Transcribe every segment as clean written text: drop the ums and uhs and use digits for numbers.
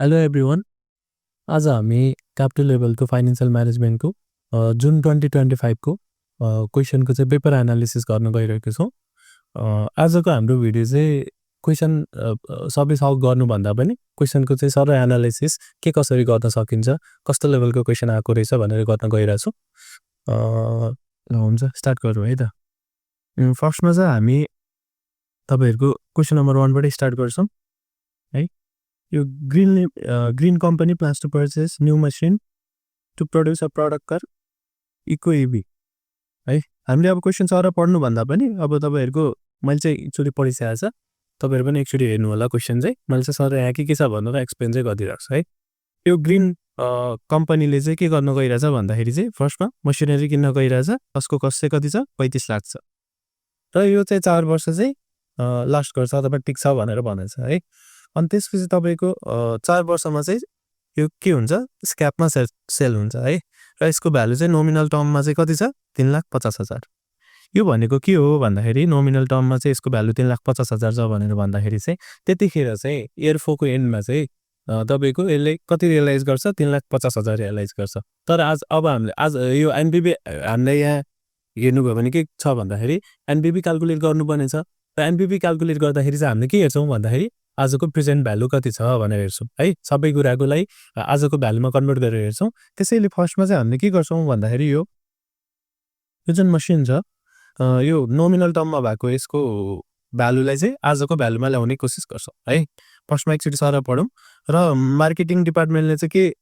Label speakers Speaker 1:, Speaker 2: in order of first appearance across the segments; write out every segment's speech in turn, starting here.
Speaker 1: Hello everyone. आज हामी capital लेभलको फाइनेन्सियल म्यानेजमेन्टको जुन 2025को क्वेसनको चाहिँ पेपर एनालिसिस गर्न गइरहेको छौँ। आजको हाम्रो भिडियो चाहिँ क्वेसन सबै सल्भ गर्नुभन्दा पनि क्वेसनको चाहिँ सरल एनालिसिस के कसरी गर्न सकिन्छ, कस्तो लेभलको क्वेसन आएको रहेछ भनेर गर्न गइरहेछौँ। हुन्छ, स्टार्ट गरौँ है त। फर्स्टमा चाहिँ हामी तपाईँहरूको क्वेसन नम्बर 1बाटै स्टार्ट गर्छौँ है। यो Green Company plans to purchase new machine to produce a product car eco EV है। हामीले अब क्वेसन सर पढ्नुभन्दा पनि अब तपाईँहरूको मैले चाहिँ एकचोटि पढिसकेको छ, तपाईँहरू पनि एकचोटि हेर्नु होला। क्वेसन चाहिँ मैले चाहिँ सर यहाँ के छ भनेर एक्सप्लेन चाहिँ गरिदिइरहेको छु है। यो ग्रिन कम्पनीले चाहिँ के गर्न गइरहेछ भन्दाखेरि चाहिँ फर्स्टमा मसिनरी किन्न गइरहेछ। त्यसको कस्ट चाहिँ कति छ? 35 लाख छ र यो चाहिँ 4 वर्ष चाहिँ लास्ट गर्छ अथवा टिक्छ भनेर भनेछ है। अनि त्यसपछि तपाईँको 4 वर्षमा चाहिँ यो के हुन्छ? स्क्यापमा सेल हुन्छ है। र यसको भ्यालु चाहिँ नोमिनल टर्ममा चाहिँ कति छ? 3,50,000। यो भनेको के हो भन्दाखेरि नोमिनल टर्ममा चाहिँ यसको भ्यालु 3,50,000 छ भनेर भन्दाखेरि चाहिँ त्यतिखेर चाहिँ इयर 4को एन्डमा चाहिँ तपाईँको यसले कति रियलाइज गर्छ? 3,50,000 रियलाइज गर्छ। तर अब हामीले आज यो एनपिभी हामीले यहाँ हेर्नुभयो भने के छ भन्दाखेरि एनपिभी क्यालकुलेट गर्नुपर्ने छ। र एनपिभी क्यालकुलेट गर्दाखेरि चाहिँ हामीले के हेर्छौँ भन्दाखेरि आजको प्रेजेन्ट भ्यालु कति छ भनेर हेर्छौँ है। सबै कुराको लागि आजको भ्यालुमा कन्भर्ट गरेर हेर्छौँ। त्यसैले फर्स्टमा चाहिँ हामीले के गर्छौँ भन्दाखेरि यो जुन मसिन छ यो नोमिनल टर्ममा भएको यसको भ्यालुलाई चाहिँ आजको भ्यालुमा ल्याउने कोसिस गर्छौँ है। फर्स्टमा एकचोटि सर पढौँ। र मार्केटिङ डिपार्टमेन्टले चाहिँ के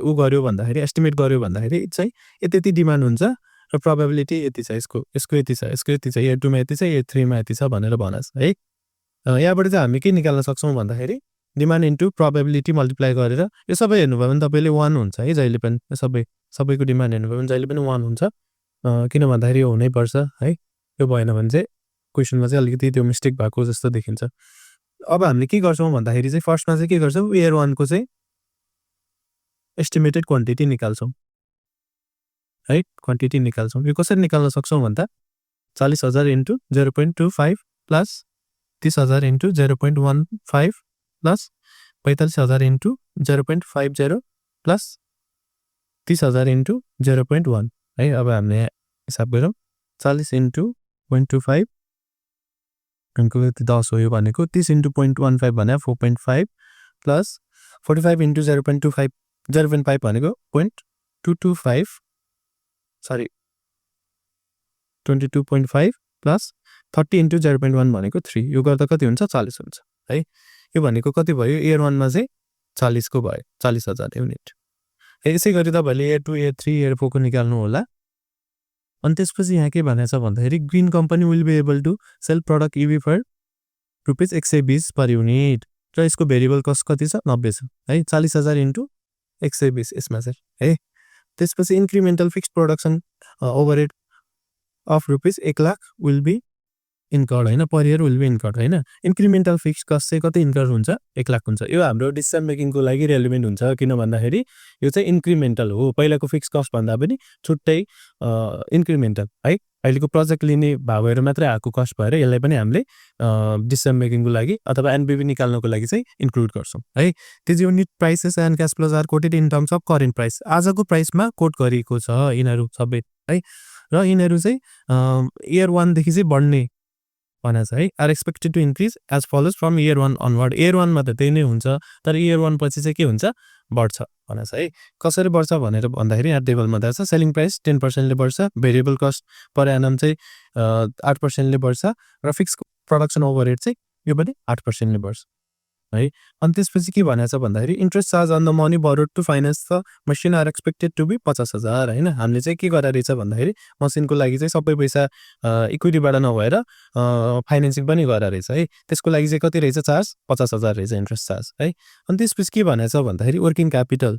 Speaker 1: ऊ गर्यो भन्दाखेरि एस्टिमेट गर्यो भन्दाखेरि चाहिँ यति डिमान्ड हुन्छ र प्रोबेबिलिटी यति छ, यसको यति छ, यसको यति छ, इयर 2मा यति छ, इयर 3मा यति छ भनेर भन्छ है। यहाँबाट चाहिँ हामी के निकाल्न सक्छौँ भन्दाखेरि डिमान्ड इन्टु प्रोबेबिलिटी मल्टिप्लाई गरेर यो सबै हेर्नुभयो भने तपाईँले 1 हुन्छ है। जहिले पनि सबैको डिमान्ड हेर्नुभयो भने जहिले पनि 1 हुन्छ। किन भन्दाखेरि यो हुनैपर्छ है। यो भएन भने चाहिँ क्वेसनमा चाहिँ अलिकति त्यो मिस्टेक भएको जस्तो देखिन्छ। अब हामीले के गर्छौँ भन्दाखेरि चाहिँ फर्स्टमा चाहिँ के गर्छौँ? इयर 1को चाहिँ एस्टिमेटेड क्वान्टिटी निकाल्छौँ है। क्वान्टिटी निकाल्छौँ। यो कसरी निकाल्न सक्छौँ भन्दा 40,000 into 0.25 plus 30,000 into 0.15 plus 45,000 into 0.50 plus 30,000 into 0.1 है। अब हामीले हिसाब गरौँ। 40 इन्टु 0.25 भनेको 10 हो। यो भनेको 30 इन्टु 0.15 भने 4.5 प्लस 45 इन्टु 0.25 0.5 भनेको 0.225 सरी 22.5 प्लस 30 इन्टु 0.1 भनेको 3। यो गर्दा कति हुन्छ? 40 हुन्छ है। यो भनेको कति भयो? इयर 1मा चाहिँ 40को भयो, 40,000 युनिट। यसै गरी तपाईँहरूले इयर 2, इयर 3, इयर 4को निकाल्नु होला। अनि त्यसपछि यहाँ के भनेको छ भन्दाखेरि Green Company will be able to sell product EV for rupees 120 per unit र यसको भेरिएबल कस्ट कति छ? 90 छ है। 40,000 इन्टु 120 यसमा चाहिँ है। त्यसपछि incremental fixed production overhead of rupees 1 lakh will be incurred होइन, पर इयर विल बी इन्कर्ड होइन। इन्क्रिमेन्टल फिक्स कस्ट चाहिँ कति इन्कर्ड हुन्छ? 1 लाख हुन्छ। यो हाम्रो डिसिजन मेकिङको लागि रेलिभेन्ट हुन्छ। किन भन्दाखेरि यो चाहिँ इन्क्रिमेन्टल हो, पहिलाको फिक्स कस्ट भन्दा पनि छुट्टै इन्क्रिमेन्टल है। अहिलेको प्रोजेक्ट लिने भएर मात्रै आएको कस्ट भएर यसलाई पनि हामीले डिसिजन मेकिङको लागि अथवा एनपिभी निकाल्नको लागि चाहिँ इन्क्लुड गर्छौँ है। त्यो unit prices and cash flows are quoted in terms of current price. आजको प्राइसमा कोट गरिएको छ यिनीहरू सबै है। र यिनीहरू चाहिँ इयर 1देखि चाहिँ बढ्ने भनेको छ है। Are expected to increase as follows from year 1 onward. Year 1मा त त्यही नै हुन्छ, तर इयर 1 पछि चाहिँ के हुन्छ? बढ्छ भनेको छ है। कसरी बढ्छ भनेर भन्दाखेरि यहाँ टेबलमा दिएको छ। सेलिङ प्राइस 10%ले बढ्छ, भेरिएबल कस्ट पर एनम चाहिँ 8%ले बढ्छ र फिक्स प्रोडक्सन ओभरहेड चाहिँ यो पनि 8%ले बढ्छ है। अनि त्यसपछि के भनेको छ भन्दाखेरि interest charge on the money borrowed to finance the machine are expected to be 50,000 होइन। हामीले चाहिँ के गरेर रहेछ भन्दाखेरि मसिनको लागि चाहिँ सबै पैसा इक्विटीबाट नभएर फाइनेन्सिङ पनि गरेर रहेछ है। त्यसको लागि चाहिँ कति रहेछ? चार्ज 50,000 रहेछ इन्ट्रेस्ट चार्ज है। अनि त्यसपछि के भनेको छ भन्दाखेरि वर्किङ क्यापिटल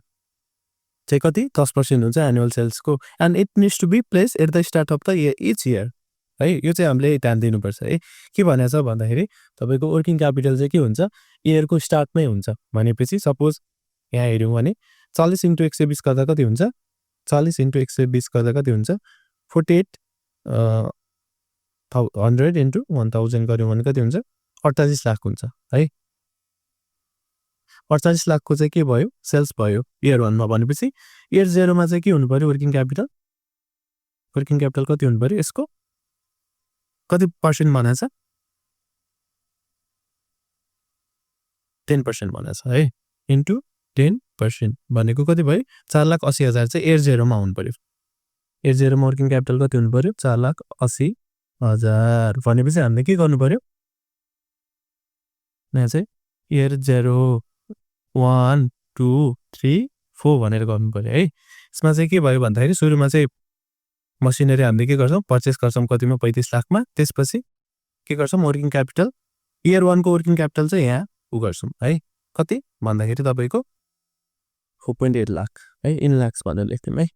Speaker 1: चाहिँ कति? 10% हुन्छ एनुअल सेल्सको and it needs to be place at the start of the each year है। यो चाहिँ हामीले ध्यान दिनुपर्छ है। के भनेको छ भन्दाखेरि तपाईँको वर्किङ क्यापिटल चाहिँ के हुन्छ? इयरको स्टार्टमै हुन्छ भनेपछि सपोज यहाँ हेऱ्यौँ भने 40 इन्टु 120 गर्दा कति हुन्छ? 40 इन्टु 120 गर्दा कति हुन्छ? 48,100 इन्टु 1000 गऱ्यौँ भने कति हुन्छ? 48 लाख हुन्छ है। 48 लाखको चाहिँ के भयो सेल्स भयो इयर 1 मा भनेपछि इयर 0 मा चाहिँ के हुनु पर्यो वर्किङ क्यापिटल कति हुनु पर्यो यसको कति पर्सेन्ट भनेछ 10% भनेछ है इन्टु 10% भनेको कति भयो 4,80,000 चाहिँ इयर 0 मा हुनु पर्यो इयर 0 मा वर्किङ क्यापिटल कति हुनु पर्यो 4,80,000 भनेपछि हामीले के गर्नु पर्यो यहाँ चाहिँ इयर 0 1 2 3 4 भनेर गर्नु पर्यो है यसमा चाहिँ के भयो भन्दाखेरि सुरुमा चाहिँ मसिनरी हामीले के गर्छौं पर्चेस गर्छौं कतिमा 35 लाखमा त्यसपछि के गर्छौं वर्किङ क्यापिटल इयर 1 को वर्किङ क्यापिटल चाहिँ यहाँ उ गर्छौं है कति भन्दाखेरि तपाईको 4.8 लाख है इन लाख्स भनेर लेख्थ्यौं है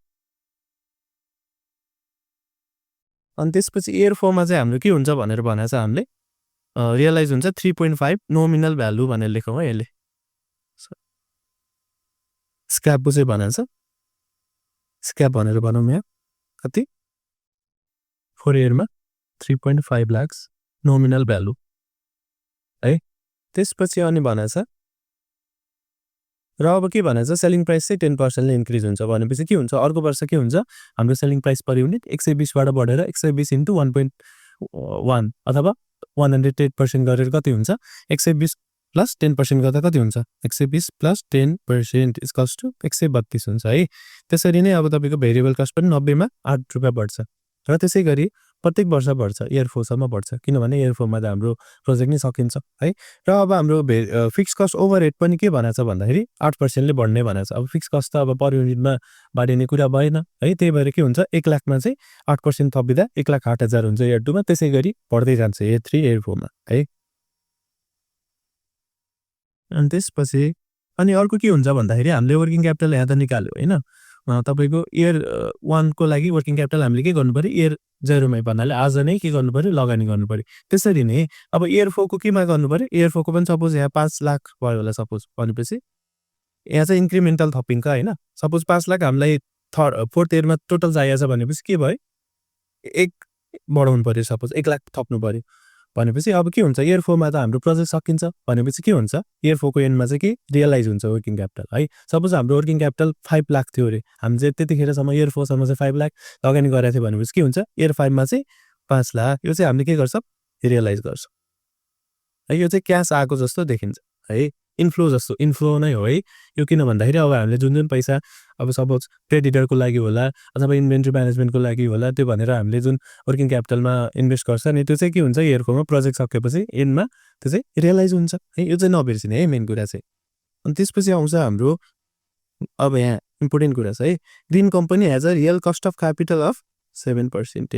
Speaker 1: अनि त्यसपछि इयर 4 मा चाहिँ हाम्रो के हुन्छ भनेर भनेछ हामीले रियलाइज हुन्छ 3.5 नोमिनल भ्यालु भनेर लेखौं है यसले स्क्रैप चाहिँ भनेछ स्क्रैप भनेर भनौं यहाँ कति 4 इयर मा 3.5 लाख नोमिनल भ्यालु है त्यसपछि अनि भनेछ र अब के भनेछ सेलिङ प्राइस चाहिँ 10% ले इन्क्रिज हुन्छ भनेपछि के हुन्छ अर्को वर्ष के हुन्छ हाम्रो सेलिङ प्राइस पर युनिट 120 बाट बढेर 120 * 1.1 अथवा 108% गरेर कति हुन्छ 120 प्लस 10% गर्दा कति हुन्छ 120 प्लस 10% इक्वल्स टु 132 हुन्छ है त्यसरी नै अब तपाईको भेरिएबल कस्ट पनि 90 मा 8 रुपैयाँ बढ्छ र त्यसैगरी प्रत्येक वर्ष बढ्छ इयर 4 सम्म बढ्छ किनभने इयर 4 मा त हाम्रो प्रोजेक्ट नै सकिन्छ है र अब हाम्रो फिक्स कस्ट ओभरहेड पनि के भनेछ भन्दाखेरि 8% ले बढ्ने भनेछ अब फिक्स कस्ट त अब पर युनिटमा बढ्ने कुरा भएन है त्यही भएर के हुन्छ 1 लाख मा चाहिँ 8% थपिदा 1,08,000 हुन्छ इयर 2 मा त्यसैगरी बढ्दै जान्छ इयर 3 इयर 4 मा है अनि त्यसपछि अनि अर्को के हुन्छ भन्दाखेरि हामीले वर्किङ क्यापिटल यहाँ त निकाल्यो हैन तपाईको इयर 1 को लागि वर्किङ क्यापिटल हामीले के गर्नु पर्यो इयर 0 मै भन्नाले आज नै के गर्नु पर्यो लगानी गर्नु पर्यो त्यसरी नै अब इयर 4 को केमा गर्नु पर्यो इयर 4 को पनि सपोज यहाँ 5 लाख भयो होला सपोज भनेपछि यहाँ चाहिँ इन्क्रिमेन्टल थपिङ का हैन सपोज 5 लाख हामीलाई फोर्थ इयर मा टोटल चाहिएको छ भनेपछि के भयो 1 बढाउनु पर्यो सपोज 1 लाख थप्नु पर्यो भनेपछि अब के हुन्छ इयर 4 मा त हाम्रो प्रोजेक्ट सकिन्छ भनेपछि के हुन्छ इयर 4 को एन्डमा चाहिँ के रियलाइज हुन्छ वर्किङ क्यापिटल है सपोज हाम्रो वर्किङ क्यापिटल 5 लाख थियो रे हामी चाहिँ त्यतिखेरसम्म इयर 4 सम्म चाहिँ 5 लाख लगानी गरेको थियो भनेपछि के हुन्छ इयर 5 मा चाहिँ 5 लाख यो चाहिँ हामीले के गर्छौं रियलाइज गर्छौं है यो चाहिँ क्याश आएको जस्तो देखिन्छ है इन्फ्लो जस्तो इन्फ्लो नै हो है यो किन भन्दाखेरि अब हामीले जुन पैसा अब सपोज क्रेडिटरको लागि होला अथवा इन्भेन्टरी म्यानेजमेन्टको लागि होला त्यो भनेर हामीले जुन वर्किङ क्यापिटलमा इन्भेस्ट गर्छ नि त्यो चाहिँ के हुन्छ इयर 4 मा प्रोजेक्ट सकेपछि एन्डमा त्यो चाहिँ रियलाइज हुन्छ है यो चाहिँ नबिर्सिने है मेन कुरा चाहिँ अनि त्यसपछि आउँछ हाम्रो अब यहाँ इम्पोर्टेन्ट कुरा छ है green company has a real cost of capital of 7%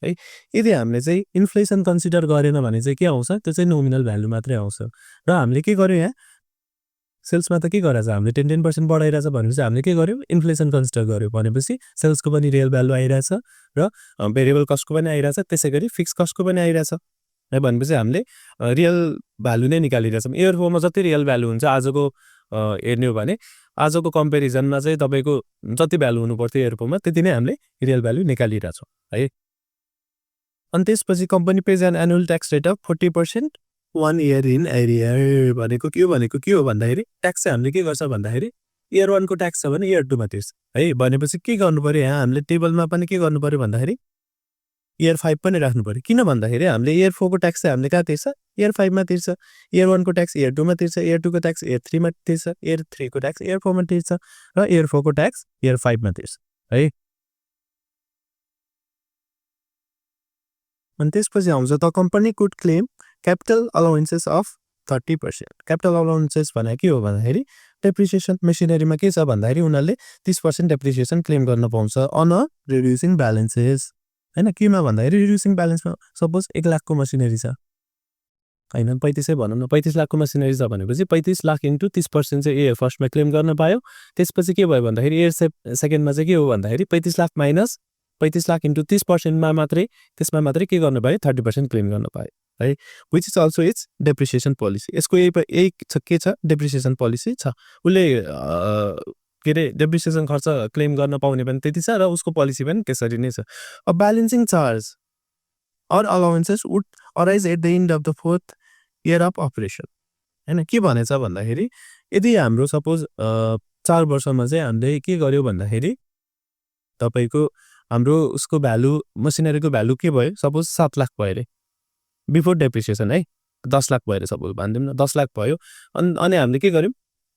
Speaker 1: है यदि हामीले चाहिँ इन्फ्लेसन कन्सिडर गरेन भने चाहिँ के आउँछ त्यो चाहिँ नोमिनल भ्यालु मात्रै आउँछ र हामीले के गर्यो यहाँ सेल्समा त के गरेछ हामीले 10% बढाइराछ भनेपछि हामीले के गर्यो इन्फ्लेसन कन्सिडर गर्यो भनेपछि सेल्सको पनि रियल भ्यालु आइराछ र भेरिएबल कस्टको पनि आइराछ त्यसैगरी फिक्स कस्टको पनि आइराछ है भनेपछि हामीले रियल भ्यालु नै निकालिरहेछौं इयर 4 मा जति रियल भ्यालु हुन्छ आजको हेर्ने हो भने आजको कम्पेरिजनमा चाहिँ तपाईको जति भ्यालु हुनु पर्थ्यो इयर 4 मा त्यति नै हामीले रियल भ्यालु निकालिरहेछौं है अनि त्यसपछि company pays an annual tax rate of 40% 1 year in arrear भनेको के हो भन्दाखेरि ट्याक्स चाहिँ हामीले के गर्छ भन्दाखेरि इयर 1 को ट्याक्स छ भने इयर 2 मा तिर्छ है भनेपछि के गर्नु पर्यो यहाँ हामीले टेबलमा पनि के गर्नु पर्यो भन्दाखेरि इयर 5 पनि राख्नु पर्यो किन भन्दाखेरि हामीले इयर 4 को ट्याक्स चाहिँ हामीले कहाँ तिर्छ इयर 5 मा तिर्छ इयर 1 को ट्याक्स इयर 2 मा तिर्छ इयर 2 को ट्याक्स इयर 3 मा तिर्छ इयर 3 को ट्याक्स इयर 4 मा तिर्छ र इयर 4 को ट्याक्स इयर 5 मा तिर्छ है अनि त्यसपछि आउँछ the company could claim capital allowances of 30% capital allowances भने के हो भन्दाखेरि डेप्रिसिएसन मेसिनरीमा के छ भन्दाखेरि उनीहरुले 30% डेप्रिसिएसन क्लेम गर्न पाउँछ अन रिड्युसिङ ब्यालेन्सेस हैन केमा भन्दाखेरि रिड्युसिङ ब्यालेन्समा सपोज 1 लाख को मसिनरी छ हैन 35 भनौं न 35 लाख को मसिनरी छ भनेपछि 35 लाख इन्टु 30% चाहिँ इयर फर्स्टमा क्लेम गर्न पायो त्यसपछि के भयो भन्दाखेरि इयर सेकेन्डमा चाहिँ के हो भन्दाखेरि 35 लाख माइनस 35 लाख इन्टु 30% मा मात्रै त्यसमा मात्रै के गर्न पायो 30% क्लेम गर्न पायो है which is also it's depreciation policy यसको एक के छ डेप्रिसिएसन पोलिसी छ उले के रे डेप्रिसिएसन खर्च क्लेम गर्न पाउने पनि त्यति छ र उसको पोलिसी पनि त्यसरी नै छ a balancing charge or allowances would arise at the end of the 4th year of operation हैन के भनेछ भन्दाखेरि यदि हाम्रो सपोज 4 वर्षमा चाहिँ हामीले के गर्यो भन्दाखेरि तपाईको हाम्रो उसको भ्यालु मसिनरीको भ्यालु के भयो सपोज 7 लाख भयो रे बिफोर डेप्रिसिएसन है 10 लाख भयो रे सपोज भन्दिम न 10 लाख भयो अनि हामीले के गर्यौं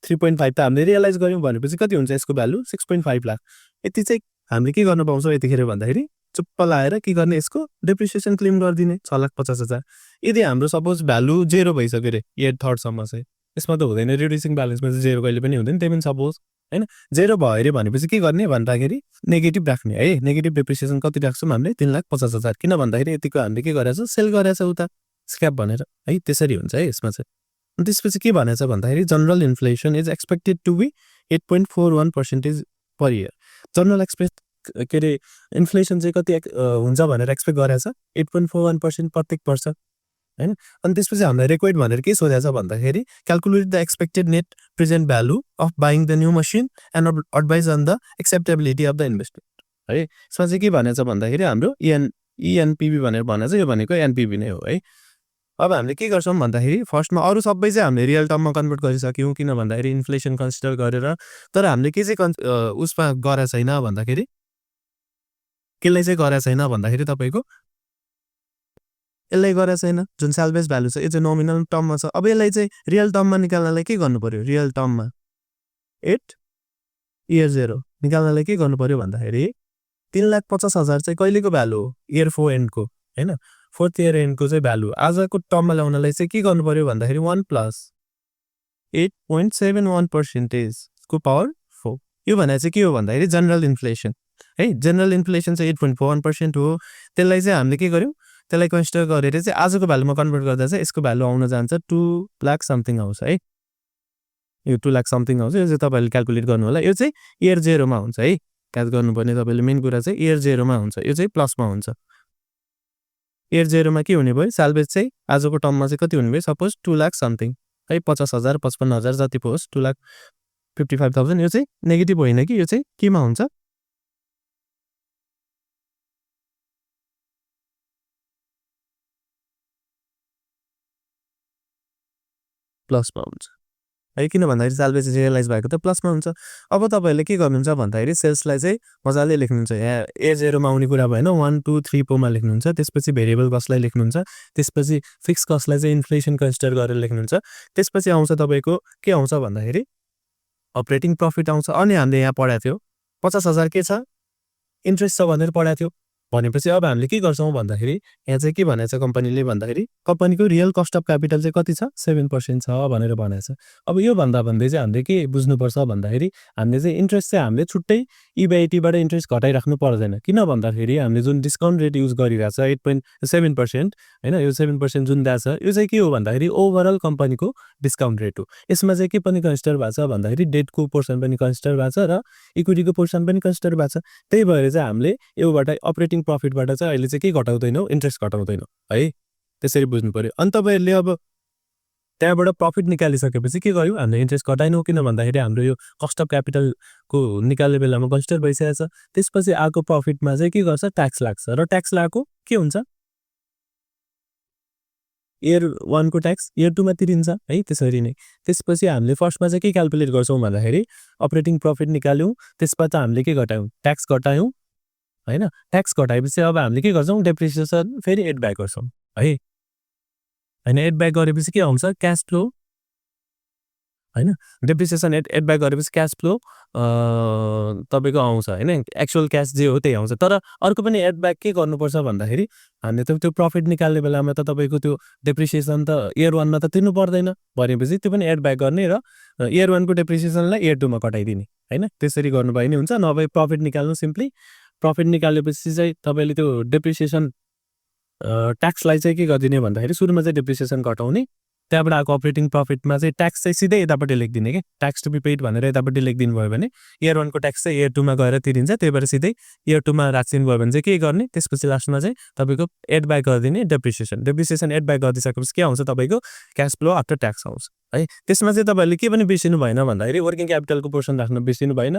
Speaker 1: 3.5 त हामीले रियलाइज गर्यौं भनेपछि कति हुन्छ यसको भ्यालु 6.5 लाख यति चाहिँ हामीले के गर्न पाउँछौं यतिखेर भन्दाखेरि चुप्प लाएर के गर्ने यसको डेप्रिसिएसन क्लेम गर्दिने 6,50,000 यदि हाम्रो सपोज भ्यालु 0 भइसक्यो रे इयर 3rd सम्म चाहिँ यसमा त हुँदैन रिड्युसिङ ब्यालेन्समा चाहिँ 0 कहिले पनि हुँदैन त्यही पनि सपोज हैन 0 भयो रे भनेपछि के गर्ने भन्दाखेरि नेगेटिभ राख्ने है नेगेटिभ डेप्रिसिएसन कति राख्छौं हामीले 3,50,000 किन भन्दाखेरि यतिको हामीले के गरेछ सेल गरेछ उता स्क्रैप भनेर है त्यसरी हुन्छ है यसमा चाहिँ अनि त्यसपछि के भनेछ भन्दाखेरि general inflation is expected to be 8.41% per year general expect के रे इन्फ्लेसन चाहिँ कति हुन्छ भनेर एक्सपेक्ट गरेछ 8.41% प्रत्येक वर्ष हैन अनि त्यसपछि हामीलाई रिक्वायर्ड भनेर के सोधेछ भन्दाखेरि calculate the expected net present value of buying the new machine and advise on the acceptability of the investment है यसमा चाहिँ के भनेछ भन्दाखेरि हाम्रो इएनपीबी भनेर भनेछ यो भनेको एनपीबी नै हो है अब हामीले के गर्छौं भन्दाखेरि फर्स्टमा अरु सबै चाहिँ हामीले रियल टर्ममा कन्भर्ट गरिसक्यौं किन भन्दाखेरि इन्फ्लेसन कन्सिडर गरेर तर हामीले के चाहिँ उसमा गरे छैन भन्दाखेरि केलाई चाहिँ गरे छैन भन्दाखेरि तपाईको यसलाई गरे छैन जुन सेल्भेज भ्यालु छ यो चाहिँ नोमिनल टर्ममा छ अब यसलाई चाहिँ रियल टर्ममा निकाल्नलाई के गर्नु पर्यो रियल टर्ममा 8 इयर 0 निकाल्नलाई के गर्नु पर्यो भन्दाखेरि 3,50,000 चाहिँ कहिलेको भ्यालु हो इयर 4 एन्डको हैन 4th इयर एन्डको चाहिँ भ्यालु आजको टर्ममा ल्याउनलाई चाहिँ के गर्नु पर्यो भन्दाखेरि 1 + 8.71% को पावर 4 यो भने चाहिँ के हो भन्दाखेरि जनरल इन्फ्लेसन है जनरल इन्फ्लेसन चाहिँ 8.41% हो त्यसलाई चाहिँ हामीले के गर्यौं त्यसलाई कन्सिडर गरेर चाहिँ आजको भ्यालुमा कन्भर्ट गर्दा चाहिँ यसको भ्यालु आउन जान्छ 2 लाख समथिङ आउँछ है यो 2 लाख समथिङ आउँछ यो चाहिँ तपाईले क्याल्कुलेट गर्नु होला यो चाहिँ इयर 0 मा हुन्छ है याद गर्नुपर्ने तपाईले मेन कुरा चाहिँ इयर 0 मा हुन्छ यो चाहिँ प्लसमा हुन्छ इयर 0 मा के हुने भयो सालबेज चाहिँ आजको टर्ममा चाहिँ कति हुने भयो सपोज 2 लाख समथिङ है 50,000 55,000 जति पो होस् 2 लाख 55,000 यो चाहिँ नेगेटिभ होइन कि यो चाहिँ केमा हुन्छ प्लसमा हुन्छ है किन भन्दाखेरि सालबेज रियलाइज भएको त प्लसमा हुन्छ अब तपाईहरुले के गर्नुहुन्छ भन्दाखेरि सेल्सलाई चाहिँ मजाले लेख्नुहुन्छ यहाँ ए 0 मा आउने कुरा भएन 1 2 3 4 मा लेख्नुहुन्छ त्यसपछि भेरिएबल कस्टलाई लेख्नुहुन्छ त्यसपछि फिक्स कस्टलाई चाहिँ इन्फ्लेसन कन्सिडर गरेर लेख्नुहुन्छ त्यसपछि आउँछ तपाईको के आउँछ भन्दाखेरि अपरेटिङ प्रफिट आउँछ अनि हामीले यहाँ पढाएको थियो 50,000 के छ इन्ट्रेस्ट छ भनेर पढाएको थियो भनेपछि अब हामीले के गर्छौं भन्दाखेरि यहाँ चाहिँ के भनेछ कम्पनीले भन्दाखेरि कम्पनीको रियल कस्ट अफ क्यापिटल चाहिँ कति छ 7% छ भनेर भनेछ अब यो भन्दा भन्दै चाहिँ हामीले के बुझ्नु पर्छ भन्दाखेरि हामीले चाहिँ इन्ट्रेस्ट चाहिँ हामीले छुट्टै ईबीआईटी बाट इन्ट्रेस्ट घटाइ राख्नु पर्दैन किन भन्दाखेरि हामीले जुन डिस्काउन्ट रेट युज गरिरहेछ 8.7% हैन यो 7% जुन दाछ यो चाहिँ के हो भन्दाखेरि ओभरअल कम्पनीको डिस्काउन्ट रेट हो यसमा चाहिँ के पनि कन्सिडर भएको छ भन्दाखेरि डेटको पोर्सन पनि कन्सिडर भएको छ र इक्विटीको पोर्सन पनि कन्सिडर भएको छ त्यही भएर चाहिँ हामीले योबाट अपरेटिङ प्रफिटबाट चाहिँ अहिले चाहिँ के घटाउँदैनौ इन्ट्रेस्ट घटाउँदैनौ है त्यसरी बुझ्नु पर्यो अनि तपाईहरुले अब त्यहाँबाट प्रफिट निकालिसकेपछि के गर्यौ हामीले इन्ट्रेस्ट घटाइनौ किन भन्दाखेरि हाम्रो यो कस्ट अफ क्यापिटल को निकाल्ने बेलामा कन्सिडर भइसकेछ त्यसपछि आको प्रफिटमा चाहिँ के गर्छ ट्याक्स लाग्छ र ट्याक्स लागेको के हुन्छ इयर 1 को ट्याक्स इयर 2 मा तिरिन्छ है त्यसरी नै त्यसपछि हामीले फर्स्टमा चाहिँ के क्याल्कुलेट गर्छौं भन्दाखेरि अपरेटिङ प्रफिट निकाल्यौ त्यसपछि हामीले के घटायौ ट्याक्स घटायौ हैन ट्याक्स घटाएपछि अब हामीले के गर्छौं डेप्रिसिएसन फेरि एड ब्याक गर्छौं है हैन एड ब्याक गरेपछि के आउँछ क्याश फ्लो हैन डेप्रिसिएसन एड ब्याक गरेपछि क्याश फ्लो तपाईको आउँछ हैन एक्चुअल क्याश जे हो त्यही आउँछ तर अर्को पनि एड ब्याक के गर्नुपर्छ भन्दाखेरि हामीले त त्यो प्रफिट निकाल्ने बेलामा त तपाईको त्यो डेप्रिसिएसन त इयर 1 मा त तिर्नु पर्दैन भनेपछि त्यो पनि एड ब्याक गर्ने र इयर 1 को डेप्रिसिएसनलाई इयर 2 मा कटाइदिने हैन त्यसरी गर्नु भए नि हुन्छ नभए प्रफिट निकाल्नु सिम्पली प्रफिट निकालेपछि चाहिँ तपाईले त्यो डेप्रिसिएसन ट्याक्सलाई चाहिँ के गर्दिने भन्दाखेरि सुरुमा चाहिँ डेप्रिसिएसन घटाउने त्यहाँबाट आको अपरेटिङ प्रफिटमा चाहिँ ट्याक्स चाहिँ सिधै यतापट्टि लेख्दिने के ट्याक्स टु बी पेड भनेर यतापट्टि लेख्दिनु भयो भने इयर 1 को ट्याक्स चाहिँ इयर 2 मा गएर तिरिन्छ त्यही भएर सिधै इयर 2 मा राख्दिनु भयो भने चाहिँ के गर्ने त्यसपछि लास्टमा चाहिँ तपाईको एड ब्याक गर्दिने डेप्रिसिएसन एड ब्याक गरिसकेपछि के आउँछ तपाईको क्याश फ्लो आफ्टर ट्याक्स आउँछ है त्यसमा चाहिँ तपाईहरुले के पनि बिर्सिनु भएन भन्दाखेरि वर्किङ क्यापिटलको पोर्सन राख्न बिर्सिनु भएन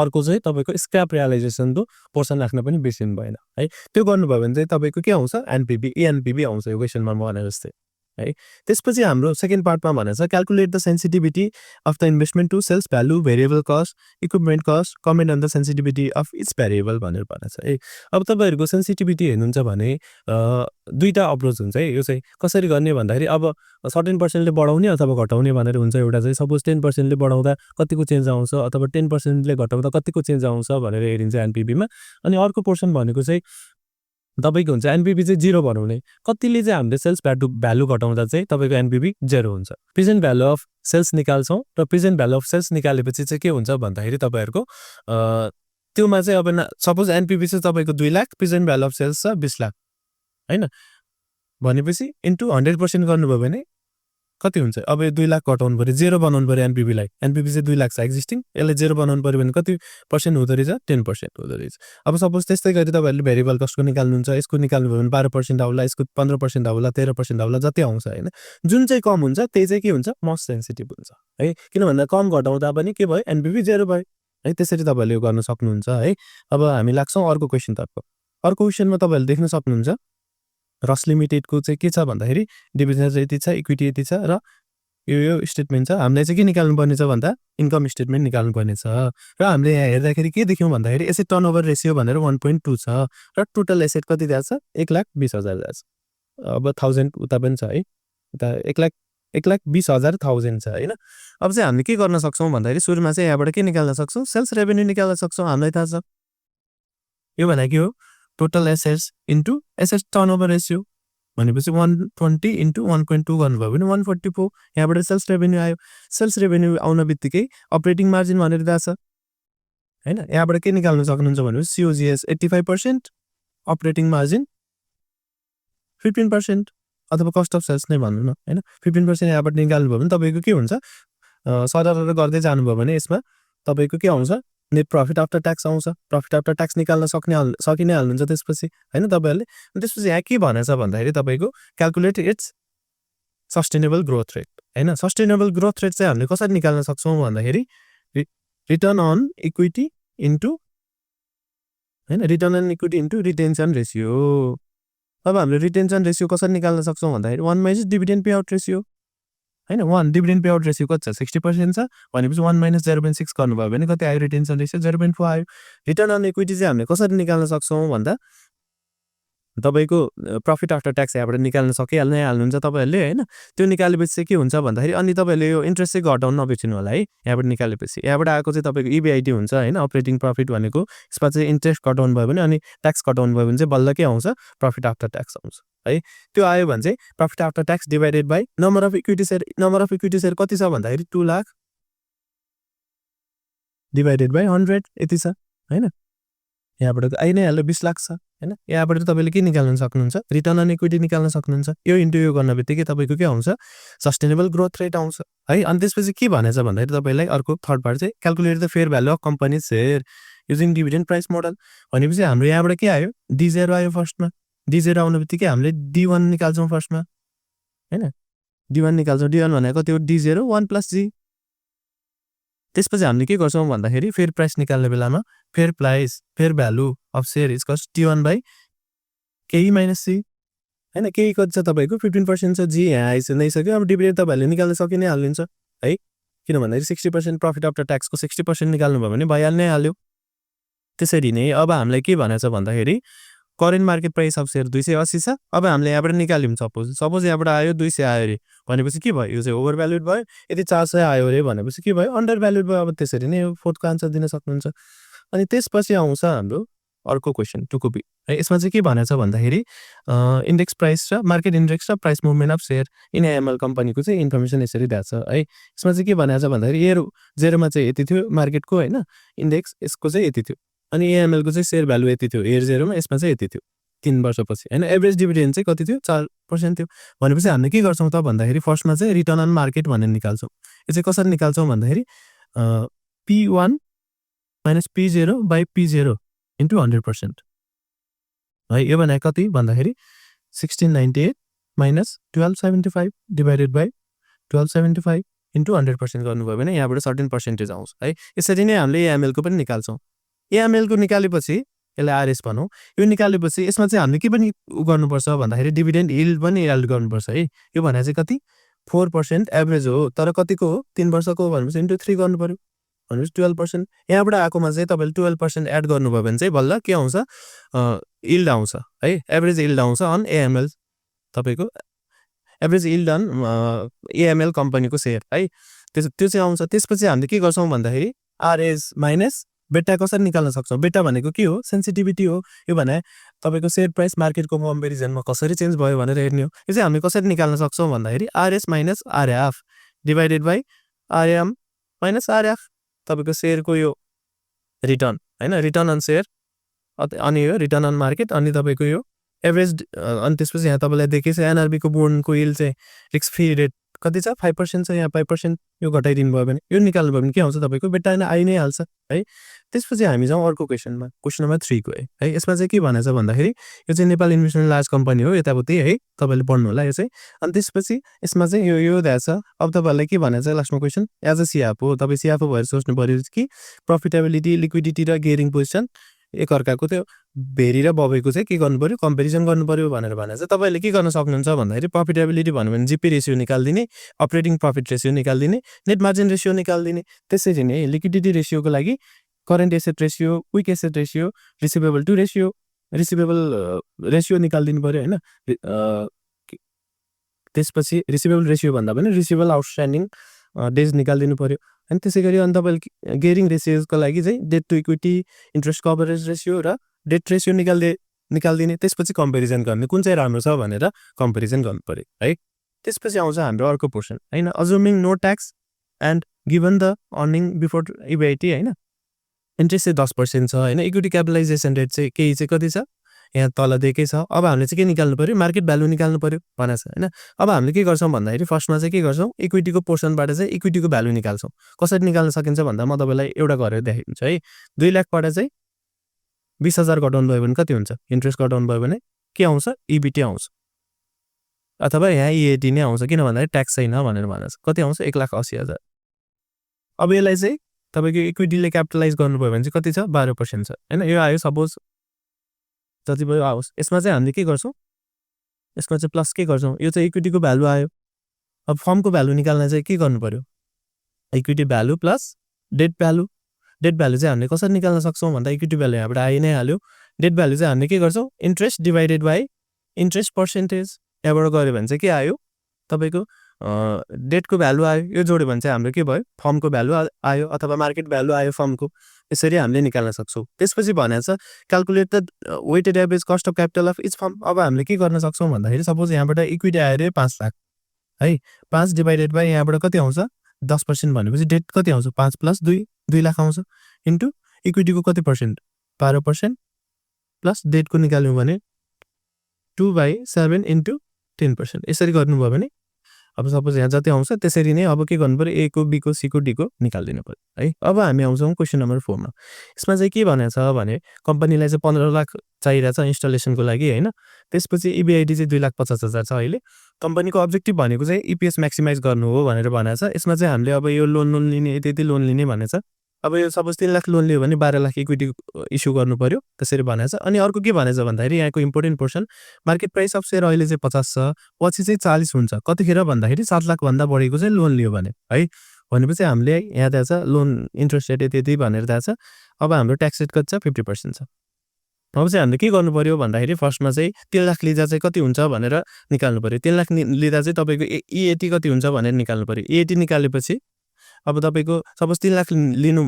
Speaker 1: अर्को चाहिँ तपाईको स्क्रैप रियलाइजेसनको पोर्सन राख्न पनि बिर्सिनु भएन है त्यो गर्नुभयो भने चाहिँ तपाईको के आउँछ एनपीबी एनपीबी आउँछ यो क्वेशनमा भने जस्तै है। त्यसपछि हाम्रो सेकेन्ड पार्टमा भनेको छ calculate the sensitivity of the investment to sales value, variable cost, equipment cost, comment on the sensitivity of each variable भनेर भनेको छ है। अब तपाईँहरूको सेन्सिटिभिटी हेर्नुहुन्छ भने दुईवटा अप्रोच हुन्छ है। यो चाहिँ कसरी गर्ने भन्दाखेरि अब सर्टेन पर्सेन्टले बढाउने अथवा घटाउने भनेर हुन्छ। एउटा चाहिँ सपोज 10%ले बढाउँदा कतिको चेन्ज आउँछ अथवा 10%ले घटाउँदा कतिको चेन्ज आउँछ भनेर हेरिन्छ एनपिभीमा। अनि अर्को पोर्सन भनेको चाहिँ तपाईँको हुन्छ एनपिभी चाहिँ 0 बनाउने। कतिले चाहिँ हामीले सेल्स भ्यालु घटाउँदा चाहिँ तपाईँको एनपिभी 0 हुन्छ। प्रेजेन्ट भ्यालु अफ सेल्स निकाल्छौँ र प्रेजेन्ट भ्यालु अफ सेल्स निकालेपछि चाहिँ के हुन्छ भन्दाखेरि तपाईँहरूको त्योमा चाहिँ अब सपोज एनपिभी चाहिँ तपाईँको 2 lakh, present value of sales छ 20 लाख होइन। भनेपछि इन्टु 100% गर्नुभयो भने कति हुन्छ? अब यो 2 लाख घटाउनु पऱ्यो, 0 बनाउनु पऱ्यो एनपिभीलाई। एनपिभी चाहिँ 2 लाख छ एक्जिस्टिङ, यसलाई 0 बनाउनु पऱ्यो भने कति पर्सेन्ट हुँदो रहेछ? 10% हुँदो रहेछ। अब सपोज त्यस्तै गरी तपाईँहरूले भेरिएबल कस्टको निकाल्नुहुन्छ, यसको निकाल्नुभयो भने 12% आउला, यसको 15% आउला, 13% आउला, जति आउँछ होइन। जुन चाहिँ कम हुन्छ त्यही चाहिँ के हुन्छ? मोस्ट सेन्सिटिभ हुन्छ है। किन भन्दा कम घटाउँदा पनि के भयो? एनपिभी 0 भयो है। त्यसरी तपाईँहरूले यो गर्न सक्नुहुन्छ है। अब हामी लाग्छौँ अर्को क्वेसनतर्फ। अर्को क्वेसनमा तपाईँहरूले देख्न सक्नुहुन्छ रस लिमिटेडको चाहिँ के छ भन्दाखेरि डिभिजन यति छ, इक्विटी यति छ र यो स्टेटमेन्ट छ। हामीलाई चाहिँ के निकाल्नुपर्ने छ भन्दा इन्कम स्टेटमेन्ट निकाल्नुपर्ने छ। र हामीले यहाँ हेर्दाखेरि के देख्यौँ भन्दाखेरि एसेट टर्नओभर रेसियो भनेर 1.2 छ र टोटल एसेट कति दिएको छ? 1,20,000 दिएको छ। अब 1000 उता पनि छ है, उता 1,20,000 छ होइन। अब चाहिँ हामीले के गर्न सक्छौँ भन्दाखेरि सुरुमा चाहिँ यहाँबाट के निकाल्न सक्छौँ? सेल्स रेभेन्यू निकाल्न सक्छौँ। हामीलाई थाहा छ यो भनेको हो total assets into asset turnover ratio भनेपछि 120 इन्टु 1.2 गर्नुभयो भने 144। यहाँबाट सेल्स रेभेन्यू आयो। सेल्स रेभेन्यू आउन बित्तिकै अपरेटिङ मार्जिन भनेर दिएको छ होइन। यहाँबाट के निकाल्न सक्नुहुन्छ भनेपछि सिओजिएस 85%, अपरेटिङ मार्जिन 15% अथवा कस्ट अफ सेल्स नै भन्नु न होइन। 15% यहाँबाट निकाल्नुभयो भने तपाईँको के हुन्छ? सरर गर्दै जानुभयो भने यसमा तपाईँको के आउँछ? नेट प्रफिट आफ्टर ट्याक्स आउँछ। प्रफिट आफ्टर ट्याक्स निकाल्न सकि नै हाल्नुहुन्छ त्यसपछि होइन तपाईँहरूले। त्यसपछि यहाँ के भनेछ भन्दाखेरि तपाईँको calculate its sustainable growth rate होइन। सस्टेनेबल ग्रोथ रेट चाहिँ हामीले कसरी निकाल्न सक्छौँ भन्दाखेरि रिटर्न अन इक्विटी इन्टु होइन, return on equity into retention ratio. अब हामीले रिटेन्सन रेसियो कसरी निकाल्न सक्छौँ भन्दाखेरि 1 - डिभिडेन्ड पे आउट रेसियो होइन। 1 डिभिडेन्ड पे आउट रेसियो कति छ? 60% छ भनेपछि 1 - 0.6 गर्नुभयो भने कति आयो? रिटेन्सन रेसियो 0.4 आयो। रिटर्न अन इक्विटी चाहिँ हामीले कसरी निकाल्न सक्छौँ भन्दा तपाईँको प्रफिट आफ्टर ट्याक्स यहाँबाट निकाल्न सकिहाल्नै हाल्नुहुन्छ तपाईँहरूले होइन। त्यो निकालेपछि चाहिँ के हुन्छ भन्दाखेरि अनि तपाईँहरूले यो इन्ट्रेस्ट चाहिँ घटाउन नबिर्सिनु होला है। यहाँबाट निकालेपछि यहाँबाट आएको चाहिँ तपाईँको इबिआइटी हुन्छ होइन, अपरेटिङ प्रफिट भनेको। यसमा चाहिँ इन्ट्रेस्ट घटाउनु भयो भने अनि ट्याक्स घटाउनु भयो भने चाहिँ बल्ल के आउँछ? प्रफिट आफ्टर ट्याक्स आउँछ है। त्यो आयो भने चाहिँ profit after tax divided by number of equity share. Number of equity share कति छ भन्दाखेरि 2 लाख डिभाइडेड बाई 100 यति छ होइन। यहाँबाट आइ नै हाल्यो 20 लाख छ होइन। यहाँबाट तपाईँले के निकाल्न सक्नुहुन्छ? रिटर्न अन इक्विटी निकाल्न सक्नुहुन्छ। यो इन्टु यो गर्न बित्तिकै तपाईँको के आउँछ? सस्टेनेबल ग्रोथ रेट आउँछ है। अनि त्यसपछि के भनेछ भन्दाखेरि तपाईँलाई अर्को थर्ड पार्ट चाहिँ calculate the fair value of company share using dividend price model भनेपछि हाम्रो यहाँबाट के आयो? D0 आयो फर्स्टमा। D0 आउनु बित्तिकै हामीले D1 निकाल्छौँ फर्स्टमा होइन। D1 निकाल्छौँ। D1 भनेको त्यो D0 1 + G। त्यसपछि हामीले के गर्छौँ भन्दाखेरि फेयर प्राइस निकाल्ने बेलामा fair value of share is cost T1 by KE - C होइन। केही कति छ तपाईँको? 15% छ। जी यहाँ आइसक्यो। अब डिभिडेन्ड तपाईँहरूले निकाल्न सकि नै हाल्नुहुन्छ है। किन भन्दाखेरि 60% प्रफिट आफ्टर ट्याक्सको 60% निकाल्नु भयो भने भइहाल्नै हाल्यो। त्यसरी नै अब हामीलाई के भनेछ भन्दाखेरि current market price of share 280 छ। अब हामीले यहाँबाट निकाल्यौँ सपोज यहाँबाट आयो 200 आयो अरे भनेपछि के भयो? यो चाहिँ ओभर भ्यालुड भयो। यदि 400 आयो अरे भनेपछि के भयो? अन्डर भ्यालुड भयो। अब त्यसरी नै फोर्थको आन्सर दिन सक्नुहुन्छ। अनि त्यसपछि आउँछ हाम्रो अर्को क्वेसन 2 बी है। यसमा चाहिँ के भनेछ भन्दाखेरि इन्डेक्स प्राइस र मार्केट इन्डेक्स र price movement of share in AML कम्पनीको चाहिँ इन्फर्मेसन यसरी दिएको छ है। यसमा चाहिँ के भनेछ भन्दाखेरि इयर 0मा चाहिँ यति थियो मार्केटको होइन, इन्डेक्स यसको चाहिँ यति थियो। अनि एएमएलको चाहिँ सेयर भ्यालु यति थियो इयर 0मा, यसमा चाहिँ यति थियो 3 वर्षपछि होइन। एभरेज डिभिडेन्ड चाहिँ कति थियो? 4% थियो। भनेपछि हामीले के गर्छौँ त भन्दाखेरि फर्स्टमा चाहिँ रिटर्न अन मार्केट भनेर निकाल्छौँ। यो चाहिँ कसरी निकाल्छौँ भन्दाखेरि P1 - P0 by P0 into 100% है। यो भनेको कति भन्दाखेरि 1698 - 1275 डिभाइडेड बाई 1275 इन्टु 100% गर्नुभयो भने यहाँबाट 13% आउँछ है। यसरी नै हामीले एएमएलको पनि निकाल्छौँ। एएमएलको निकालेपछि यसलाई आरएस भनौँ। यो निकालेपछि यसमा चाहिँ हामीले के पनि गर्नुपर्छ भन्दाखेरि डिभिडेन्ड यिल्ड पनि एड गर्नुपर्छ है। यो भने चाहिँ कति 4% एभरेज हो, तर कतिको हो 3 वर्षको हो भनेपछि इन्टु 3 गर्नु पर्यो भनेपछि 12%। यहाँबाट आएकोमा चाहिँ तपाईँले 12% एड गर्नुभयो भने चाहिँ बल्ल के आउँछ यिल्ड आउँछ है, एभरेज यिल्ड आउँछ अन एएमएल, तपाईँको एभरेज यिल्ड अन एएमएल कम्पनीको सेयर है, त्यो चाहिँ आउँछ। त्यसपछि हामीले के गर्छौँ भन्दाखेरि आरएस माइनस बेटा कसरी निकाल्न सक्छौँ। बेटा भनेको के हो सेन्सिटिभिटी हो। यो भने तपाईँको सेयर प्राइस मार्केटको कम्पेरिजनमा कसरी चेन्ज भयो भनेर हेर्ने हो। यो चाहिँ हामीले कसरी निकाल्न सक्छौँ भन्दाखेरि RS minus RF divided by RM minus RF, तपाईँको सेयरको यो रिटर्न होइन, रिटर्न अन सेयर अनि यो रिटर्न अन मार्केट अनि तपाईँको यो एभरेज। अनि त्यसपछि यहाँ तपाईँलाई देखिन्छ एनआरबीको बोन्डको यिल्ड चाहिँ रिस्क फ्री रेट कति छ 5% छ, यहाँ 5% यो घटाइदिनु भयो भने यो निकाल्नु भयो भने के आउँछ तपाईँको बेटा आइ नै हाल्छ है। त्यसपछि हामी जाउँ अर्को क्वेसनमा, क्वेसन नम्बर 3 को है। यसमा चाहिँ के भनेछ भन्दाखेरि यो चाहिँ नेपाल इन्भेस्टमेन्ट लार्ज कम्पनी हो यताउति है, तपाईँले पढ्नु होला यो चाहिँ। अनि त्यसपछि यसमा चाहिँ यो दिएछ। अब तपाईँहरूलाई के भनेछ लास्टमा क्वेसन, एज अ सिएफ हो तपाईँ सिएफ भएर सोच्नु पर्यो कि प्रफिटेबिलिटी लिक्विडिटी र गेयरिङ पोजिसन एकअर्काको त्यो भेरी र बबेको चाहिँ के गर्नु पर्यो कम्पेरिजन गर्नु पर्यो भनेर भनेर चाहिँ तपाईँले के गर्न सक्नुहुन्छ भन्दाखेरि प्रफिटेबिलिटी भन्यो भने जिपी रेसियो निकालिदिने, अपरेटिङ प्रफिट रेसियो निकालिदिने, नेट मार्जिन रेसियो निकालिदिने। त्यसरी नै लिक्विडिटी रेसियोको लागि current asset ratio, quick asset ratio, receivable to ratio, receivable ratio निकालिदिनु पर्यो होइन। त्यसपछि रिसिभेबल रेसियो भन्दा पनि रिसिभेबल आउटस्ट्यान्डिङ डेज निकालिदिनु पर्यो। अनि त्यसै गरी अनि तपाईँले गेयरिङ रेसियोको लागि चाहिँ debt to equity, interest coverage ratio र डेट रेसियो निकालिदिने। त्यसपछि कम्पेरिजन गर्ने कुन चाहिँ राम्रो छ भनेर कम्पेरिजन गर्नु पर्यो है। त्यसपछि आउँछ हाम्रो अर्को पोर्सन होइन, assuming no tax and given the earning before EBIT होइन। इन्ट्रेस्ट चाहिँ 10% छ होइन। इक्विटी क्यापिटलाइजेसन रेट चाहिँ केही चाहिँ कति छ यहाँ तल दिएकै छ। अब हामीले चाहिँ के निकाल्नु पर्यो मार्केट भ्यालु निकाल्नु पर्यो भनेको छ होइन। अब हामीले के गर्छौँ भन्दाखेरि फर्स्टमा चाहिँ के गर्छौँ इक्विटीको पोर्सनबाट चाहिँ इक्विटीको भ्यालु निकाल्छौँ। कसरी निकाल्न सकिन्छ भन्दा म तपाईँलाई एउटा गरेर देखाइदिन्छु है। 2 लाखबाट चाहिँ 20,000 घटाउनु भयो भने कति हुन्छ, इन्ट्रेस्ट घटाउनु भयो भने के आउँछ इबिटी आउँछ, अथवा यहाँ इएटी नै आउँछ किन भन्दाखेरि ट्याक्स छैन भनेर भनेको छ। कति आउँछ 1,80,000। अब यसलाई चाहिँ तपाईँको इक्विटीले क्यापिटलाइज गर्नुभयो भने चाहिँ कति छ 12% छ होइन। यो आयो सपोज जति भयो आओस्। यसमा चाहिँ हामीले के गर्छौँ, यसमा चाहिँ प्लस के गर्छौँ, यो चाहिँ इक्विटीको भ्यालु आयो। अब फर्मको भ्यालु निकाल्न चाहिँ के गर्नु पर्यो equity value plus debt value. Debt value चाहिँ हामीले कसरी निकाल्न सक्छौँ भन्दा इक्विटी भ्यालु यहाँबाट आइ नै हाल्यो। डेट भ्यालु चाहिँ हामीले के गर्छौँ interest divided by interest percentage, यहाँबाट गऱ्यो भने चाहिँ के आयो तपाईँको डेटको भ्यालु आयो। यो जोड्यो भने चाहिँ हाम्रो के भयो फर्मको भ्यालु आयो अथवा मार्केट भ्यालु आयो फर्मको। यसरी हामीले निकाल्न सक्छौँ। त्यसपछि भनेको छ calculate the weighted average cost of capital of each firm. अब हामीले के गर्न सक्छौँ भन्दाखेरि सपोज यहाँबाट इक्विटी आयो 5 लाख है, 5 डिभाइडेड बाई यहाँबाट कति आउँछ 10% भनेपछि डेट कति आउँछ 5 + 2 2 लाख आउँछ इन्टु इक्विटीको कति पर्सेन्ट 12% प्लस डेटको निकाल्यौँ भने 2/7 इन्टु 10%। यसरी गर्नुभयो भने अब सपोज यहाँ जति आउँछ त्यसरी नै अब के गर्नु पर्यो ए को बी को सी को डी को निकालिदिनु पर्यो है। अब हामी आउँछौँ क्वेसन नम्बर 4 मा। यसमा चाहिँ के भनेको छ भने कम्पनीलाई चाहिँ 15 लाख चाहिरहेछ इन्स्टलेसनको लागि होइन। त्यसपछि इबिआइडी चाहिँ 2,50,000 छ अहिले। कम्पनीको अब्जेक्टिभ भनेको चाहिँ इपिएस म्याक्सिमाइज गर्नु हो भनेर भनेको छ। यसमा चाहिँ हामीले अब यो लोन लिने यति लोन लिने भनेको छ। अब यो सपोज 3 लाख लोन लियो भने 12 लाख इक्विटी इस्यु गर्नु पर्यो त्यसरी भनेको छ। अनि अर्को के भनेको छ भन्दाखेरि यहाँको important portion market price of share अहिले चाहिँ 50 छ, पछि चाहिँ 40 हुन्छ। कतिखेर भन्दाखेरि 7 लाख भन्दा बढीको चाहिँ लोन लियो भने है। भनेपछि हामीले यहाँ दिएको छ लोन इन्ट्रेस्ट रेट यति भनेर दिएको छ। अब हाम्रो ट्याक्स रेट कति छ 50% छ। अब चाहिँ हामीले के गर्नु पर्यो भन्दाखेरि फर्स्टमा चाहिँ 3 लाख लिँदा चाहिँ कति हुन्छ भनेर निकाल्नु पर्यो। 3 लाख लिँदा चाहिँ तपाईँको इएटी कति हुन्छ भनेर निकाल्नु पर्यो। इएटी निकालेपछि अब तपाईँको सपोज 3 लाख लिनु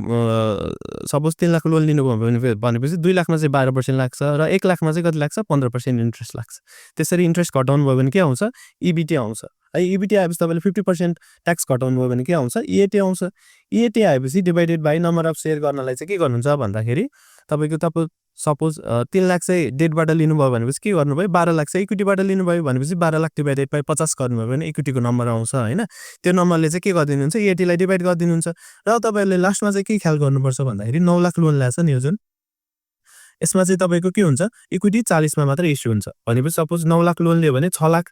Speaker 1: सपोज 3 लाख लोन लिनु भनेपछि 2 लाखमा चाहिँ 12% लाग्छ र 1 लाखमा चाहिँ कति लाग्छ 15% इन्ट्रेस्ट लाग्छ। त्यसरी इन्ट्रेस्ट घटाउनु भयो भने के आउँछ इबिटी आउँछ है। इबिटी आएपछि तपाईँले 50% ट्याक्स घटाउनु भयो भने के आउँछ इएटी आउँछ। इएटी आएपछि divided by number of share गर्नलाई चाहिँ के गर्नुहुन्छ भन्दाखेरि तपाईँको सपोज 3 लाख चाहिँ डेटबाट लिनुभयो भनेपछि के गर्नुभयो 12 लाख चाहिँ इक्विटीबाट लिनुभयो भनेपछि 12 लाख डिभाइडेड बाई 50 गर्नुभयो भने इक्विटीको नम्बर आउँछ होइन। त्यो नम्बरले चाहिँ के गरिदिनुहुन्छ इएटीलाई डिभाइड गरिदिनुहुन्छ। र तपाईँहरूले लास्टमा चाहिँ के ख्याल गर्नुपर्छ भन्दाखेरि 9 लाख लोन ल्याएछ नि यो जुन, यसमा चाहिँ तपाईँको के हुन्छ इक्विटी 40 मा मात्र इस्यु हुन्छ भनेपछि सपोज 9 लाख लोन लियो भने 6 लाख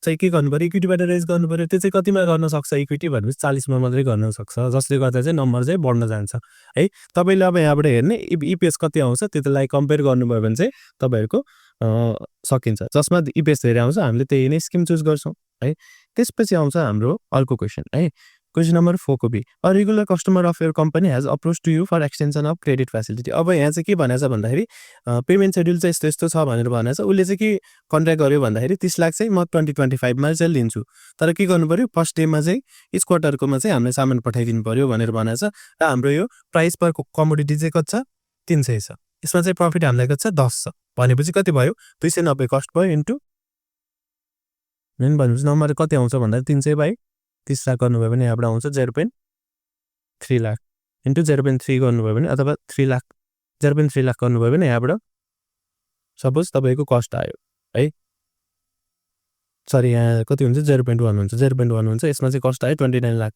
Speaker 1: चाहिँ के गर्नु पर्यो इक्विटीबाट रेज गर्नु पर्यो त्यो चाहिँ कतिमा गर्न सक्छ इक्विटी भनेपछि 40 मा मात्रै गर्न सक्छ जसले गर्दा चाहिँ नम्बर चाहिँ बढ्न जान्छ है तपाईले अब यहाँबाट हेर्ने इपिएस कति आउँछ त्यसलाई कम्पेयर गर्नुभयो भने चाहिँ तपाईहरुको सकिन्छ जसमा इपिएस धेरै आउँछ हामीले त्यही नै स्किम चुज गर्छौं है त्यसपछि आउँछ हाम्रो अर्को क्वेशन है क्वेशन नम्बर 4 को be a regular customer of your company has approach to you for extension of credit facility अब यहाँ चाहिँ के भनेछ भन्दाखेरि पेमेन्ट शेड्युल चाहिँ यस्तो यस्तो छ भनेर भनेछ उले चाहिँ के कन्ट्र्याक्ट गर्यो भन्दाखेरि 30 लाख चाहिँ म 2025 मा चाहिँ लिन्छु तर के गर्नु पर्यो फर्स्ट डे मा चाहिँ इच क्वार्टरकोमा चाहिँ हामीले सामान पठाइदिनु पर्यो भनेर भनेछ र हाम्रो यो प्राइस पर कमोडिटी चाहिँ कति छ 300 छ यसमा चाहिँ प्रफिट हामीलाई कति छ 10 छ भनेपछि कति भयो 290 कस्ट भयो इन्टु मेन भनेपछि नम्बर कति आउँछ भन्दा 300 बाइ 30 लाख गर्नुभयो भने यहाँबाट आउँछ 0.3 लाख इन्टु 0.3 गर्नुभयो भने अथवा 3 लाख 0.3 लाख गर्नुभयो भने यहाँबाट सपोज तपाईको कस्ट आयो है सरी यहाँ कति हुन्छ 0.1 हुन्छ 0.1 हुन्छ यसमा चाहिँ कस्ट आयो 29 लाख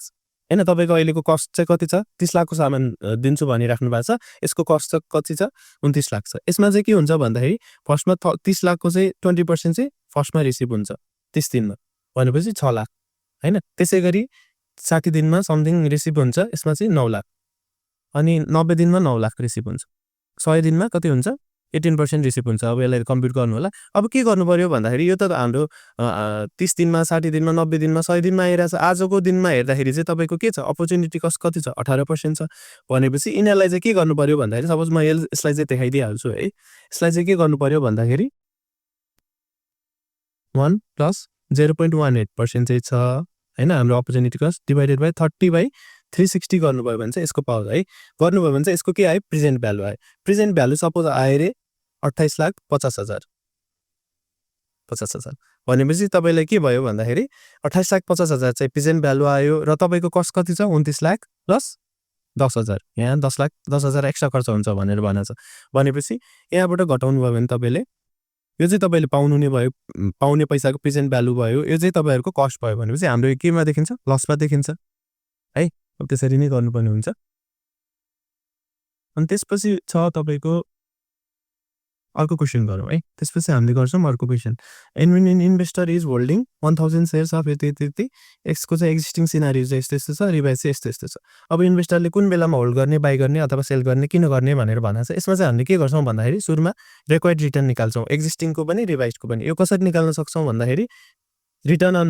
Speaker 1: हैन तपाईको अहिलेको कस्ट चाहिँ कति छ 30 लाखको सामान दिन्छु भनि राख्नु भएको छ यसको कस्ट चाहिँ कति छ 29 लाख छ यसमा चाहिँ के हुन्छ भन्दाखेरि फर्स्टमा 30 लाखको चाहिँ 20% चाहिँ फर्स्टमा रिसिभ हुन्छ 30 दिनमा भनेपछि 6 लाख हैन त्यसैगरी 60 दिनमा समथिङ रिसिभ हुन्छ यसमा चाहिँ 9 लाख अनि 90 दिनमा 9 लाख रिसिभ हुन्छ 100 दिनमा कति हुन्छ 18% रिसिभ हुन्छ अब यसलाई कम्प्युट गर्नु होला अब के गर्नु पर्यो भन्दाखेरि यो त हाम्रो 30 दिनमा 60 दिनमा 90 दिनमा 100 दिनमा आइराछ आजको दिनमा हेर्दाखेरि चाहिँ तपाईको के छ अपर्चुनिटी कस्ट कति छ 18% छ भनेपछि इनलाई चाहिँ के गर्नु पर्यो भन्दाखेरि सपोज म यसलाई चाहिँ देखाइदिहाल्छु है यसलाई चाहिँ के गर्नु पर्यो भन्दाखेरि 1 + 0.18% चाहिँ छ हैन हाम्रो अपर्चुनिटी कस्ट डिवाइडेड बाइ 30/360 गर्नुभयो भने चाहिँ यसको पावर है गर्नुभयो भने चाहिँ यसको के आयो प्रेजेन्ट भ्यालु आयो प्रेजेन्ट भ्यालु सपोज आयो रे 28,50,000 भनेपछि तपाईलाई के भयो भन्दाखेरि 28,50,000 चाहिँ प्रेजेन्ट भ्यालु आयो र तपाईको कस्ट कति छ 29 लाख प्लस 10,000 यहाँ 10 लाख 10,000 एक्स्ट्रा खर्च हुन्छ भनेर भनेछ भनेपछि यहाँबाट घटाउनु भयो भने तपाईले यो चाहिँ तपाईले पाउनु नै भयो पाउने पैसाको प्रेजेन्ट भ्यालु भयो यो चाहिँ तपाईहरुको कस्ट भयो भनेपछि हाम्रो केमा देखिन्छ लसमा देखिन्छ है अब त्यसरी नै गर्नुपर्ने हुन्छ अनि त्यसपछि छ तपाईको अर्को क्वेशन गरौँ है त्यसपछि हामीले गर्छौं अर्को question an investor is holding 1000 shares of यति यसको चाहिँ एक्जिस्टिङ सिनारियो चाहिँ यस्तो छ रिभाइज चाहिँ यस्तो छ अब इन्भेस्टरले कुन बेलामा होल्ड गर्ने बाइ गर्ने अथवा सेल गर्ने किन गर्ने भनेर भन्छ यसमा चाहिँ हामीले के गर्छौं भन्दाखेरि सुरुमा रिक्वायर्ड रिटर्न निकाल्छौं एक्जिस्टिङको पनि रिभाइजको पनि यो कसरी निकाल्न सक्छौं भन्दाखेरि return on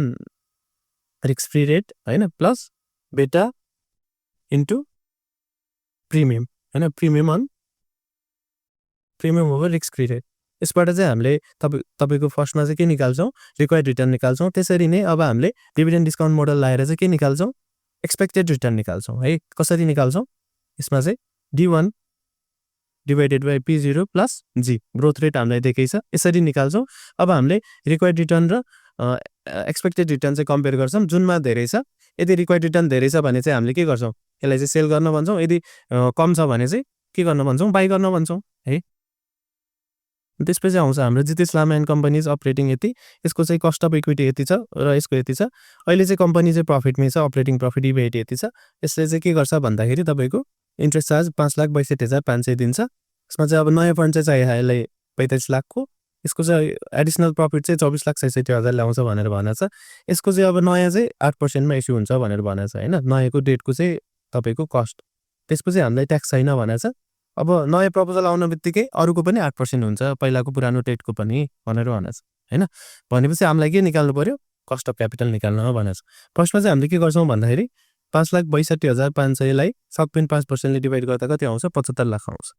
Speaker 1: risk free rate हैन प्लस बेटा इन्टु प्रिमियम हैन premium over risk free rate यसबाट चाहिँ हामीले तपाईको फर्स्टमा चाहिँ के निकाल्छौं रिक्वायर्ड रिटर्न निकाल्छौं त्यसरी नै अब हामीले डिभिडेन्ड डिस्काउन्ट मोडल लाएर चाहिँ के निकाल्छौं एक्सपेक्टेड रिटर्न निकाल्छौं है कसरी निकाल्छौं यसमा चाहिँ D1 divided by P0 plus G growth rate हामीलाई देकै छ यसरी निकाल्छौं अब हामीले रिक्वायर्ड रिटर्न र एक्सपेक्टेड रिटर्न चाहिँ कम्पेयर गर्छौं जुनमा धेरै छ यदि रिक्वायर्ड रिटर्न धेरै छ भने चाहिँ हामीले के गर्छौं यसलाई चाहिँ सेल गर्न भन्छौं यदि कम छ भने चाहिँ के गर्न भन्छौं बाइ गर्न भन्छौं है त्यसपछि आउँछ हाम्रो जितेश लामा एन्ड कम्पनीज अपरेटिङ यति यसको चाहिँ कस्ट अफ इक्विटी यति छ र यसको यति छ अहिले चाहिँ कम्पनी चाहिँ प्रफिटमै छ अपरेटिङ प्रफिट इबिट यति छ यसले चाहिँ के गर्छ भन्दाखेरि तपाईको इन्ट्रेस्ट चार्ज 5,62,500 दिन्छ यसमा चाहिँ अब नयाँ फन्ड चाहिँ यसलाई 45 लाखको यसको चाहिँ एडिसनल प्रफिट चाहिँ 24,66,000 ल्याउँछ भनेर भनेछ यसको चाहिँ अब नयाँ चाहिँ 8% मा इस्यु हुन्छ भनेर भनेछ हैन नयाँको डेटको चाहिँ तपाईको कस्ट त्यसपछि हामीलाई ट्याक्स छैन भनेछ अब नयाँ प्रपोजल आउनबित्तिकै अरुको पनि 8% हुन्छ पहिलाको पुरानो डेटको पनि भनेर भनेछ हैन भनेपछि हामीलाई के निकाल्नु पर्यो कस्ट अफ क्यापिटल निकाल्न भनेछ फर्स्टमा चाहिँ हामीले के गर्छौं भन्दाखेरि 5,62,500 लाई 7.5% ले डिवाइड गर्दा कति आउँछ 75 लाख आउँछ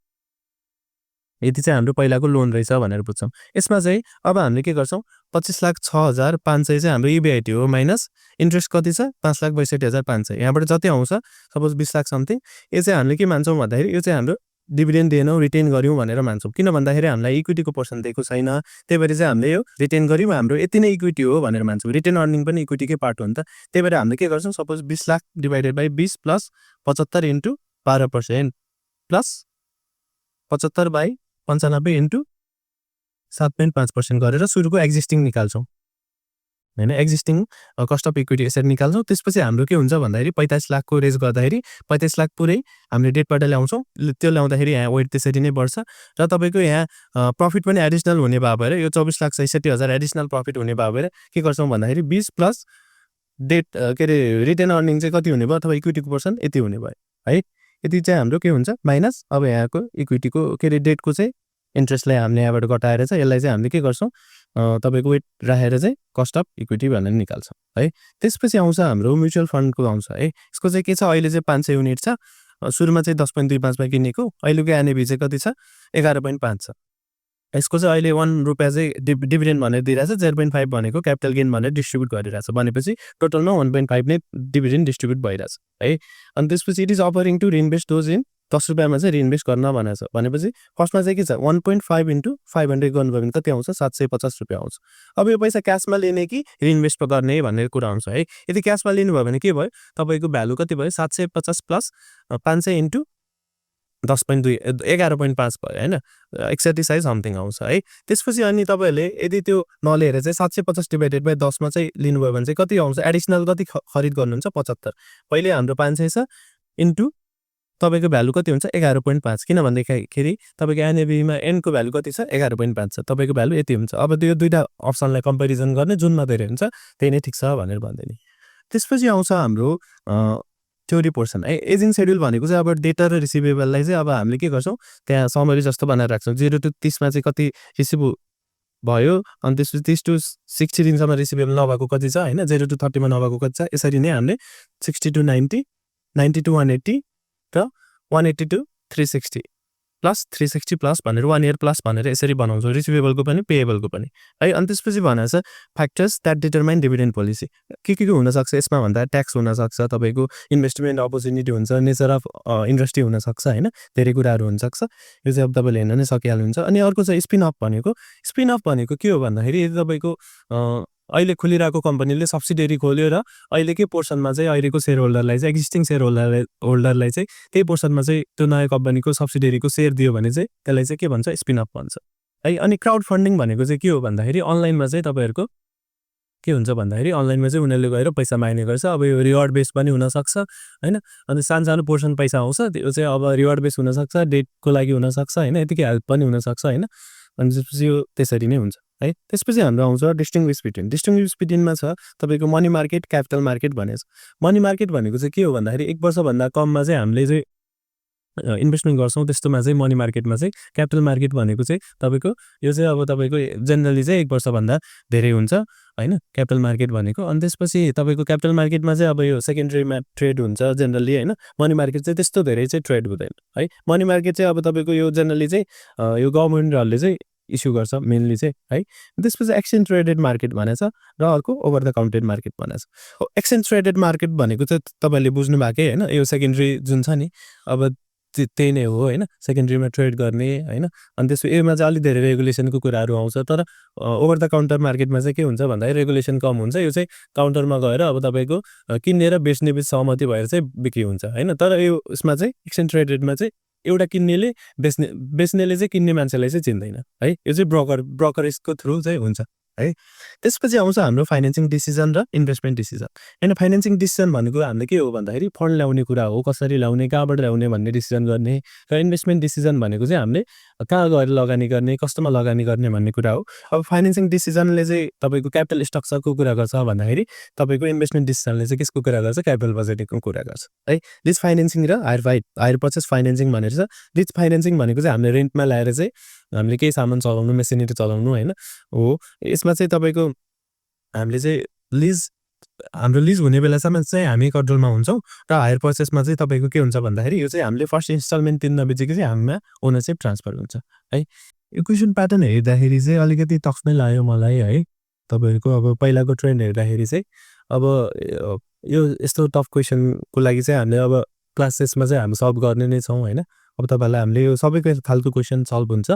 Speaker 1: यति चाहिँ हाम्रो पहिलाको लोन रहेछ भनेर बुझ्छौं यसमा चाहिँ अब हामीले के गर्छौं 25,06,500 चाहिँ हाम्रो इबिआइटी हो माइनस इन्ट्रेस्ट कति छ 5,62,500 यहाँबाट जति आउँछ सपोज 20 लाख समथिङ यो चाहिँ हामीले के मान्छौं भन्दाखेरि यो चाहिँ हाम्रो डिभिडेन्ड दिएनौ रिटेन गर्यौं भनेर मान्छौं किन भन्दाखेरि हामीलाई इक्विटीको पर्सन दिएको छैन त्यही भएर चाहिँ हामीले यो रिटेन गर्यौं हाम्रो यति नै इक्विटी हो भनेर मान्छौं रिटेन अर्निङ पनि इक्विटीकै पार्ट हो नि त त्यही भएर हामीले के गर्छौं suppose 20 lakh divided by 20 plus 75 into 12% plus 75 by 95 into 7.5% गरेर सुरुको एक्जिस्टिङ निकाल्छौं हैन एक्जिस्टिङ कस्ट अफ इक्विटी यसरी निकाल्छौँ। त्यसपछि हाम्रो के हुन्छ भन्दाखेरि 45 लाखको रेज गर्दाखेरि 45 लाख पुरै हामीले डेटबाट ल्याउँछौँ। त्यो ल्याउँदाखेरि यहाँ वेट त्यसरी नै बढ्छ र तपाईँको यहाँ प्रफिट पनि एडिसनल हुने भए भएर यो 24,66,000 एडिसनल प्रफिट हुने भए भएर के गर्छौँ भन्दाखेरि 20 प्लस डेट के अरे रिटेन अर्निङ चाहिँ कति हुने भयो अथवा इक्विटीको पर्सन यति हुने भयो है। यति चाहिँ हाम्रो के हुन्छ माइनस अब यहाँको इक्विटीको के अरे डेटको चाहिँ इन्ट्रेस्टलाई हामीले यहाँबाट घटाएर चाहिँ यसलाई चाहिँ हामीले के गर्छौँ तपाईँको वेट राखेर चाहिँ कस्ट अफ इक्विटी भनेर निकाल्छौँ है। त्यसपछि आउँछ हाम्रो म्युचुअल फन्डको आउँछ है। यसको चाहिँ के छ अहिले चाहिँ 500 युनिट छ। सुरुमा चाहिँ 10.25 मा किनेको, अहिलेको एनएभी चाहिँ कति छ 11.5 छ। यसको चाहिँ अहिले 1 रुपियाँ चाहिँ डिभिडेन्ड भनेर दिइरहेछ, 0.5 भनेको क्यापिटल गेन भनेर डिस्ट्रिब्युट गरिरहेछ भनेपछि टोटलमा 1.5 नै डिभिडेन्ड डिस्ट्रिब्युट भइरहेछ है। अनि त्यसपछि it is offering to reinvest those in 10 रुपियाँमा चाहिँ रिइन्भेस्ट गर्न भनेको छ भनेपछि फर्स्टमा चाहिँ के छ 1.5 इन्टु 500 गर्नुभयो भने कति आउँछ 750 रुपियाँ आउँछ। अब यो पैसा क्यासमा लिने कि रिइन्भेस्ट गर्ने भन्ने कुरा आउँछ है। यदि क्यासमा लिनुभयो भने के भयो तपाईँको भ्यालु कति भयो 750 प्लस 500 इन्टु 10.2 11.5 भयो हैन, 61 समथिङ आउँछ है। त्यसपछि अनि तपाईँहरूले यदि त्यो नलिएर चाहिँ 750 डिभाइडेड बाई 10 मा चाहिँ लिनुभयो भने चाहिँ कति आउँछ एडिसनल कति खरिद गर्नुहुन्छ 75। पहिले हाम्रो 500 छ इन्टु तपाईँको भ्यालु कति हुन्छ 11.5 किन भन्दाखेरि तपाईँको एनएबीमा एनको भ्यालु कति छ 11.5 छ, तपाईँको भ्यालु यति हुन्छ। अब त्यो दुईटा अप्सनलाई कम्पेरिजन गर्ने जुनमा धेरै हुन्छ त्यही नै ठिक छ भनेर भन्दैन। त्यसपछि आउँछ हाम्रो थ्योरी पोर्सन है। एजिङ सेड्युल भनेको चाहिँ अब डेटा र रिसिभेबललाई चाहिँ अब हामीले के गर्छौँ त्यहाँ समरी जस्तो बनाएर राख्छौँ। 0 to 30 मा चाहिँ कति रिसिभ भयो अनि त्यसपछि 30 to 60 दिनसम्म रिसिभेबल नभएको कति छ हैन, 0 to 30 मा नभएको कति छ। यसरी नै हामीले 60 to 90, 90 to 180 र 180 to 360 प्लस 360 प्लस भनेर 1 इयर प्लस भनेर यसरी बनाउँछौँ रिसिभेबलको पनि पेएबलको पनि है। अनि त्यसपछि भनेको छ factors that determine dividend policy के हुनसक्छ यसमा भन्दा ट्याक्स हुनसक्छ, तपाईँको इन्भेस्टमेन्ट अपर्च्युनिटी हुन्छ, नेचर अफ इन्डस्ट्री हुनसक्छ होइन, धेरै कुराहरू हुनसक्छ। यो चाहिँ अब तपाईँले हेर्न नै सकिहाल्नुहुन्छ। अनि अर्को चाहिँ स्पिन अफ भनेको के हो भन्दाखेरि यदि तपाईँको अहिले खुलिरहेको कम्पनीले सब्सिडियरी खोल्यो र अहिले के पोर्सनमा चाहिँ अहिलेको सेयर होल्डरलाई चाहिँ एक्जिस्टिङ सेयर होल्डरलाई चाहिँ त्यही पोर्सनमा चाहिँ त्यो नयाँ कम्पनीको सब्सिडियरीको सेयर दियो भने चाहिँ त्यसलाई चाहिँ के भन्छ स्पिन अफ भन्छ है। अनि क्राउड फन्डिङ भनेको चाहिँ के हो भन्दाखेरि अनलाइनमा चाहिँ तपाईँहरूको के हुन्छ भन्दाखेरि अनलाइनमा चाहिँ उनीहरूले गएर पैसा माग्ने गर्छ। अब यो रिवार्ड बेस पनि हुनसक्छ होइन, अनि सानो पोर्सन पैसा आउँछ त्यो चाहिँ अब रिवार्ड बेस हुनसक्छ, डेटको लागि हुनसक्छ होइन, यतिकै हेल्प पनि हुनसक्छ होइन। अनि त्यसपछि यो त्यसरी नै हुन्छ है। त्यसपछि हाम्रो आउँछ डिस्टिङ्ग्विस बिट्विनमा छ तपाईँको मनी मार्केट क्यापिटल मार्केट भनेको छ। मनी मार्केट भनेको चाहिँ के हो भन्दाखेरि 1 वर्षभन्दा कममा चाहिँ हामीले चाहिँ इन्भेस्टमेन्ट गर्छौँ त्यस्तोमा चाहिँ मनी मार्केटमा चाहिँ। क्यापिटल मार्केट भनेको चाहिँ तपाईँको यो चाहिँ अब तपाईँको जेनरली चाहिँ 1 वर्षभन्दा धेरै हुन्छ होइन क्यापिटल मार्केट भनेको। अनि त्यसपछि तपाईँको क्यापिटल मार्केटमा चाहिँ अब यो सेकेन्डरीमा ट्रेड हुन्छ जेनरली होइन, मनी मार्केट चाहिँ त्यस्तो धेरै चाहिँ ट्रेड हुँदैन है। मनी मार्केट चाहिँ अब तपाईँको यो जेनरली चाहिँ यो गभर्मेन्टहरूले चाहिँ इस्यु गर्छ मेनली चाहिँ है। त्यसपछि एक्सचेन्ज ट्रेडेड मार्केट भनेको छ र अर्को ओभर द काउन्टेड मार्केट भनेको छ। एक्सचेन्ज ट्रेडेड मार्केट भनेको चाहिँ तपाईँले बुझ्नु भएकै होइन, यो सेकेन्डरी जुन छ नि अब त्यही नै हो होइन, सेकेन्डरीमा ट्रेड गर्ने होइन। अनि त्यसपछि यसमा चाहिँ अलिक धेरै रेगुलेसनको कुराहरू आउँछ। तर ओभर द काउन्टर मार्केटमा चाहिँ के हुन्छ भन्दाखेरि रेगुलेसन कम हुन्छ। यो चाहिँ काउन्टरमा गएर अब तपाईँको किन्ने र बेच्ने बिच सहमति भएर चाहिँ बिक्री हुन्छ होइन। तर यो यसमा चाहिँ एक्सचेन्ज ट्रेडेडमा चाहिँ एउटा किन्नेले बेच्नेले चाहिँ किन्ने मान्छेलाई चाहिँ चिन्दैन है। यो चाहिँ ब्रोकरेजको थ्रु चाहिँ हुन्छ है। त्यसपछि आउँछ हाम्रो फाइनेन्सिङ डिसिजन र इन्भेस्टमेन्ट डिसिजन होइन। फाइनेन्सिङ डिसिजन भनेको हामीले के हो भन्दाखेरि फन्ड ल्याउने कुरा हो, कसरी ल्याउने कहाँबाट ल्याउने भन्ने डिसिजन गर्ने। र इन्भेस्टमेन्ट डिसिजन भनेको चाहिँ हामीले कहाँ गएर लगानी गर्ने कस्तोमा लगानी गर्ने भन्ने कुरा हो। अब फाइनेन्सिङ डिसिजनले चाहिँ तपाईँको क्यापिटल स्ट्रक्चरको कुरा गर्छ भन्दाखेरि तपाईँको इन्भेस्टमेन्ट डिसिजनले चाहिँ केसको कुरा गर्छ क्यापिटल बजेटिङको कुरा गर्छ है। लिज फाइनेन्सिङ र हायर पर्चेस फाइनेन्सिङ भनेर छ। लिज फाइनेन्सिङ भनेको चाहिँ हामीले रेन्टमा ल्याएर चाहिँ हामीले केही सामान चलाउनु मेसिनरी चलाउनु होइन हो। यसमा चाहिँ तपाईँको हामीले चाहिँ हाम्रो लिज हुने बेलासम्म चाहिँ हामी कन्ट्रोलमा हुन्छौँ। र हायर पर्चेसमा चाहिँ तपाईँको के हुन्छ भन्दाखेरि यो चाहिँ हामीले फर्स्ट इन्स्टलमेन्ट तिर्न बित्तिकै चाहिँ हामीमा ओनरसिप ट्रान्सफर हुन्छ है। इक्वेसन प्याटर्न हेर्दाखेरि चाहिँ अलिकति टफ नै लाग्यो मलाई है। तपाईँहरूको अब पहिलाको ट्रेन्ड हेर्दाखेरि चाहिँ अब यो यस्तो टफ क्वेसनको लागि चाहिँ हामीले अब क्लासेसमा चाहिँ हामी सल्भ गर्ने नै छौँ होइन। अब तपाईँहरूलाई हामीले यो सबैको खालको क्वेसन सल्भ हुन्छ,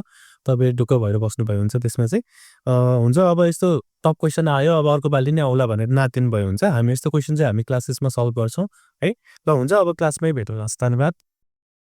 Speaker 1: तपाईँ ढुक्क भएर बस्नुभयो हुन्छ त्यसमा चाहिँ हुन्छ। अब यस्तो टप क्वेसन आयो अब अर्को पालि नै आउला भनेर नातिनु भयो हुन्छ। हामी यस्तो क्वेसन चाहिँ हामी क्लासेसमा सल्भ गर्छौँ है। ल हुन्छ अब क्लासमै भेटौँ, धन्यवाद।